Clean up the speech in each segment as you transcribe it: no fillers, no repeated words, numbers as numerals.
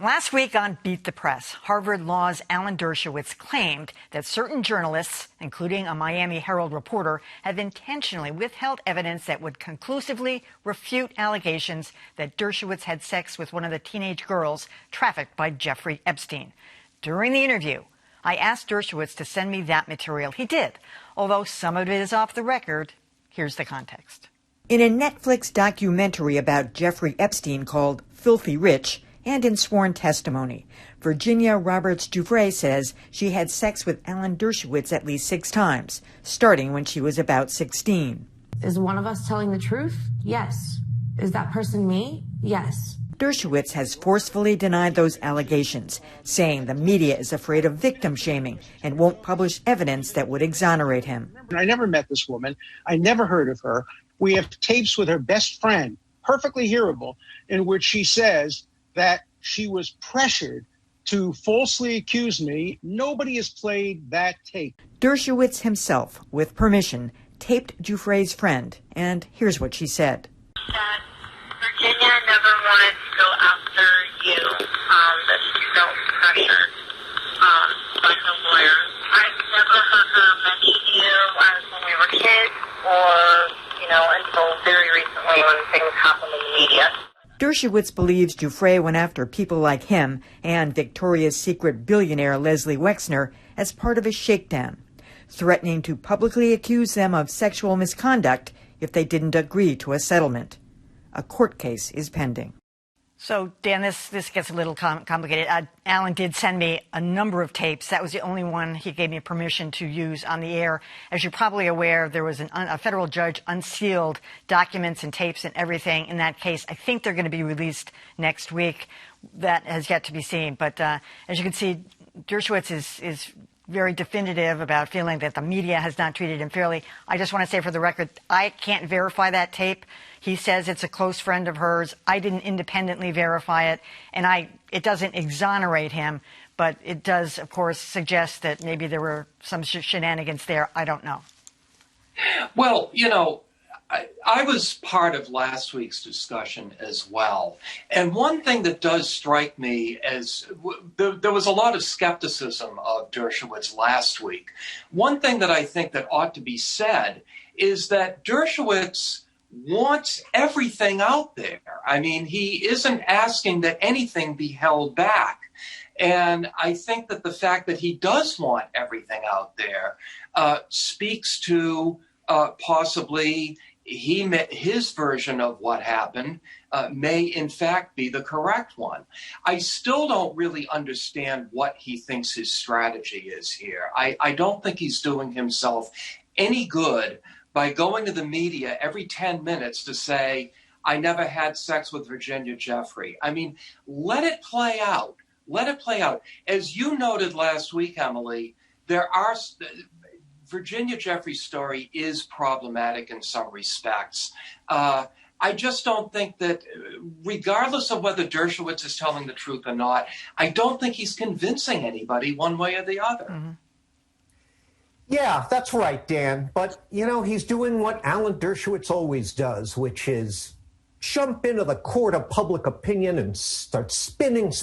Last week on Beat the Press, Harvard Law's Alan Dershowitz claimed that certain journalists, including a Miami Herald reporter, have intentionally withheld evidence that would conclusively refute allegations that Dershowitz had sex with one of the teenage girls trafficked by Jeffrey Epstein. During the interview, I asked Dershowitz to send me that material. He did, although some of it is off the record. Here's the context. In a Netflix documentary about Jeffrey Epstein called Filthy Rich, and in sworn testimony, Virginia Roberts Giuffre says she had sex with Alan Dershowitz at least 6 times, starting when she was about 16. Is one of us telling the truth? Yes. Is that person me? Yes. Dershowitz has forcefully denied those allegations, saying the media is afraid of victim shaming and won't publish evidence that would exonerate him. I never met this woman. I never heard of her. We have tapes with her best friend, perfectly hearable, in which she says that she was pressured to falsely accuse me. Nobody has played that tape. Dershowitz himself, with permission, taped Giuffre's friend, and here's what she said. That Virginia never wanted to go after you, that she felt pressured by her lawyer. I've never heard her mention you as when we were kids or, until very recently when things happened in the media. Dershowitz believes Giuffre went after people like him and Victoria's Secret billionaire Leslie Wexner as part of a shakedown, threatening to publicly accuse them of sexual misconduct if they didn't agree to a settlement. A court case is pending. So, Dan, this gets a little complicated. Alan did send me a number of tapes. That was the only one he gave me permission to use on the air. As you're probably aware, there was a federal judge unsealed documents and tapes and everything in that case. I think they're going to be released next week. That has yet to be seen. But as you can see, Dershowitz is very definitive about feeling that the media has not treated him fairly. I just want to say for the record, I can't verify that tape. He says it's a close friend of hers. I didn't independently verify it, and it doesn't exonerate him, but it does, of course, suggest that maybe there were some shenanigans there. I don't know. Well, I was part of last week's discussion as well. And one thing that does strike me as there was a lot of skepticism of Dershowitz last week. One thing that I think that ought to be said is that Dershowitz wants everything out there. I mean, he isn't asking that anything be held back. And I think that the fact that he does want everything out there speaks to possibly his version of what happened may in fact be the correct one. I still don't really understand what he thinks his strategy is here. I don't think he's doing himself any good by going to the media every 10 minutes to say, I never had sex with Virginia Jeffrey. I mean, let it play out. Let it play out. As you noted last week, Emily, Virginia Jeffrey's story is problematic in some respects. I just don't think that, regardless of whether Dershowitz is telling the truth or not, I don't think he's convincing anybody one way or the other. Mm-hmm. Yeah, that's right, Dan. But, he's doing what Alan Dershowitz always does, which is jump into the court of public opinion and start spinning.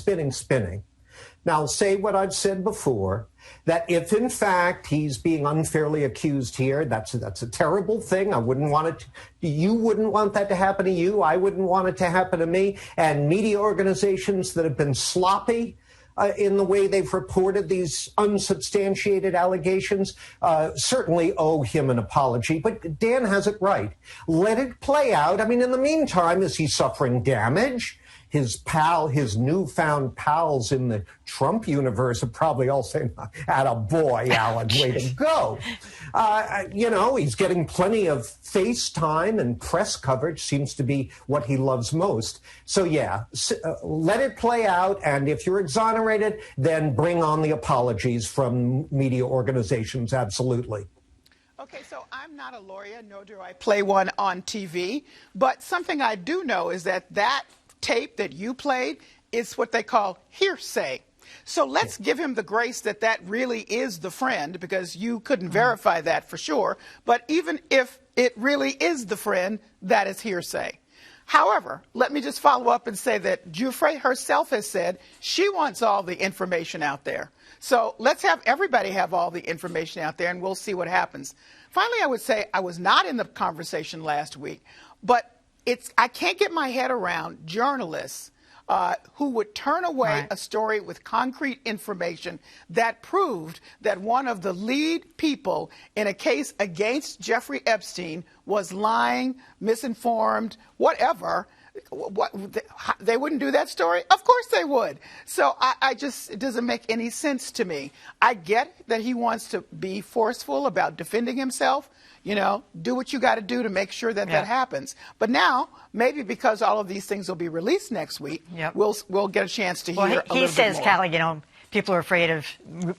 Now, I'll say what I've said before, that if, in fact, he's being unfairly accused here, that's a terrible thing. I wouldn't want it. You wouldn't want that to happen to you. I wouldn't want it to happen to me. And media organizations that have been sloppy in the way they've reported these unsubstantiated allegations certainly owe him an apology. But Dan has it right. Let it play out. I mean, in the meantime, is he suffering damage? His newfound pals in the Trump universe are probably all saying, attaboy, Alan, way to go. He's getting plenty of FaceTime and press coverage, seems to be what he loves most. So, yeah, let it play out. And if you're exonerated, then bring on the apologies from media organizations. Absolutely. Okay, so I'm not a lawyer, nor do I play one on TV. But something I do know is that tape that you played is what they call hearsay. So let's give him the grace that really is the friend, because you couldn't verify that for sure. But even if it really is the friend, that is hearsay. However, let me just follow up and say that Jeffrey herself has said she wants all the information out there. So let's have everybody have all the information out there, and we'll see what happens. Finally, I would say I was not in the conversation last week, but I can't get my head around journalists who would turn away a story with concrete information that proved that one of the lead people in a case against Jeffrey Epstein was lying, misinformed, whatever. They wouldn't do that story? Of course they would. So it doesn't make any sense to me. I get that he wants to be forceful about defending himself. Do what you got to do to make sure that that happens. But now, maybe because all of these things will be released next week, we'll get a chance to hear a little bit more. He says, Callie, people are afraid of,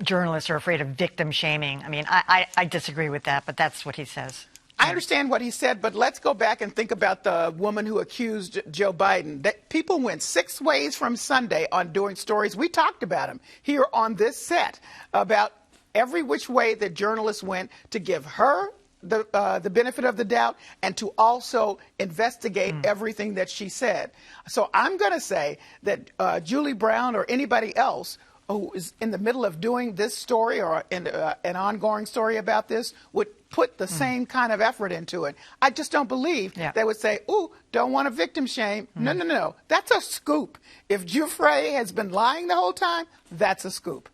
journalists are afraid of victim shaming. I mean, I disagree with that, but that's what he says. I understand what he said, but let's go back and think about the woman who accused Joe Biden. That people went 6 ways from Sunday on doing stories. We talked about them here on this set, about every which way that journalists went to give her the benefit of the doubt and to also investigate everything that she said. So I'm going to say that Julie Brown or anybody else who is in the middle of doing this story or an ongoing story about this would put the same kind of effort into it. I just don't believe they would say, ooh, don't want to victim shame. No. That's a scoop. If Jeffrey has been lying the whole time, that's a scoop.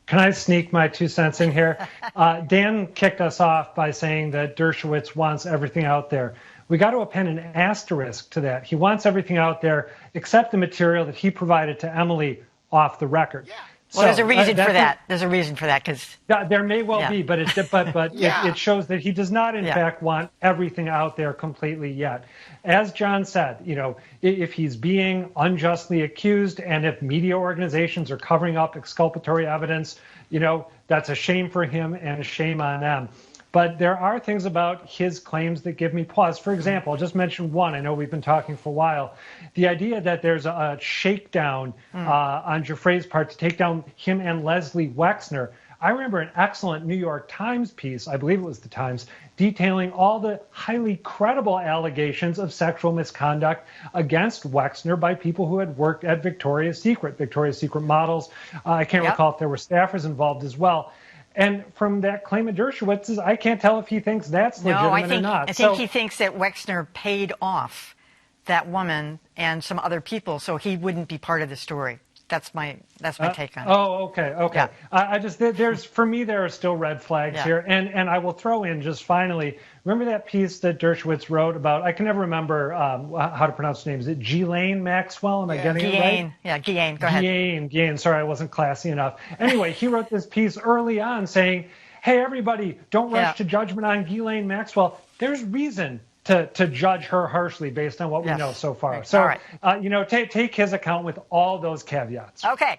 Can I sneak my 2 cents in here? Dan kicked us off by saying that Dershowitz wants everything out there. We got to append an asterisk to that. He wants everything out there except the material that he provided to Emily off the record. Yeah. Well, there's a reason for that. There's a reason for that, because there may well be, but it shows that he does not, in fact, want everything out there completely yet. As John said, if he's being unjustly accused, and if media organizations are covering up exculpatory evidence, that's a shame for him and a shame on them. But there are things about his claims that give me pause. For example, I'll just mention one. I know we've been talking for a while. The idea that there's a shakedown on Jeffrey's part to take down him and Leslie Wexner. I remember an excellent New York Times piece, I believe it was the Times, detailing all the highly credible allegations of sexual misconduct against Wexner by people who had worked at Victoria's Secret models. I can't recall if there were staffers involved as well. And from that claim of Dershowitz's, I can't tell if he thinks that's legitimate or not. I think he thinks that Wexner paid off that woman and some other people so he wouldn't be part of the story. That's my take on it. Oh, okay. Yeah. For me, there are still red flags here. And I will throw in just finally, remember that piece that Dershowitz wrote about, I can never remember how to pronounce the name. Is it Ghislaine Maxwell? Am I getting it right? Yeah, Ghislaine. Go ahead. Ghislaine. Sorry, I wasn't classy enough. Anyway, he wrote this piece early on saying, hey, everybody, don't rush to judgment on Ghislaine Maxwell. There's reason to judge her harshly based on what we know so far. Right. So, all right. take his account with all those caveats. Okay.